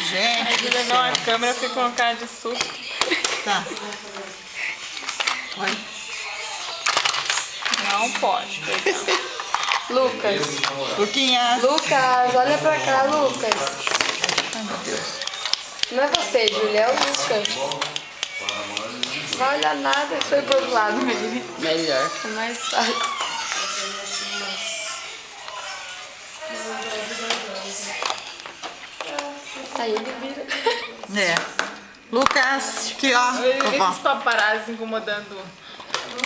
Gente. Aí de levar uma câmera, fica com uma cara de susto. Tá. Olha. Não pode, coitado. Lucas. Luquinhas. Lucas, olha pra cá, Lucas. Ai, meu Deus. Não é você, Júlia, é o Lucas. Não vai olhar nada, foi pro outro lado, menino. Melhor. É mais fácil. Aí ele vira. É. Lucas, aqui ó. Esses paparazzi incomodando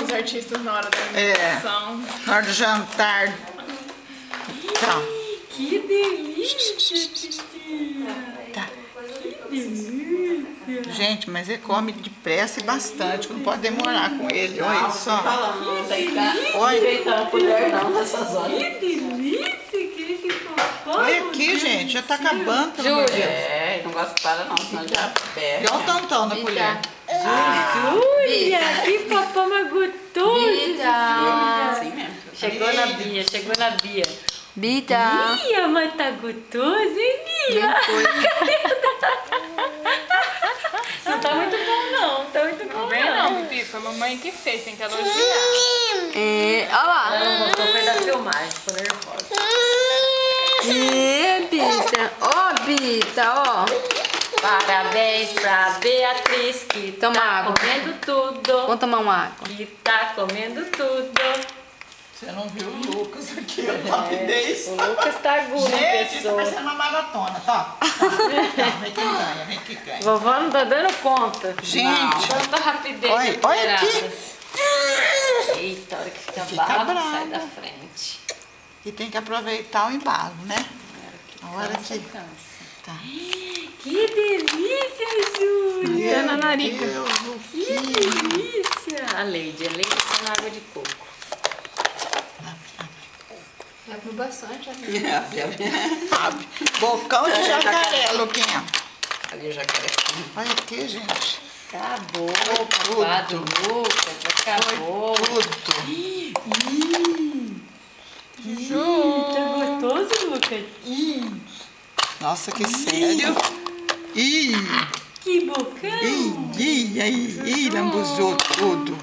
os artistas na hora da alimentação. Na hora do jantar. Tá. Que delícia, Cristina. Tá. Que delícia. Gente, mas ele come depressa e bastante, não pode demorar com ele. Olha só. Não tem que Olha. ajeitar a colher não nessas horas. Que delícia que esse papai. Olha aqui, gente, já tá acabando. pelo amor de Deus. É, não gosto de parar não, senão já perde. Olha o tantão na colher. Júlia, que papai mais gostoso. Assim mesmo. Chegou na Bia, chegou na Bia. Bita. Bia, mas tá gostoso, hein, Bia? Não tá muito bom, não. Tá muito bom, não. Bibi, foi a mamãe que fez, tem que elogiar. É, olha lá. Ela não gostou, foi da filmagem, ficou nervosa. É, Bita. Ó, Bita, ó. Parabéns pra Beatriz, que Toma tá água. comendo tudo. Vamos tomar uma água. Que tá comendo tudo. Você não viu o Lucas aqui, a rapidez. O Lucas tá agudo, Gente, isso tá pessoa. parecendo uma maratona, tá? Vem que ganha, vem que ganha. Vovó não tá dando conta. Gente, Tanta rapidez. olha, olha aqui. Eita, a hora que fica, Fica bravo, brava. sai da frente. E tem que aproveitar o embalo, né? A hora que... Cansa. Tá. Que delícia, Júlia! Meu Na nariga. Deus, Que Luquinha. delícia! A Leide com água de coco. Já comi bastante, né? Sabe? Bocão de jacaré, Luquinha. Ali o jacaré. Olha aqui, gente. Acabou, Foi papá do tudo. Lucas, acabou. Tudo. Tá gostoso, Lucas? Nossa, que sério. Ih, Que bocão! ih, ih, ih, ih, lambuzou tudo.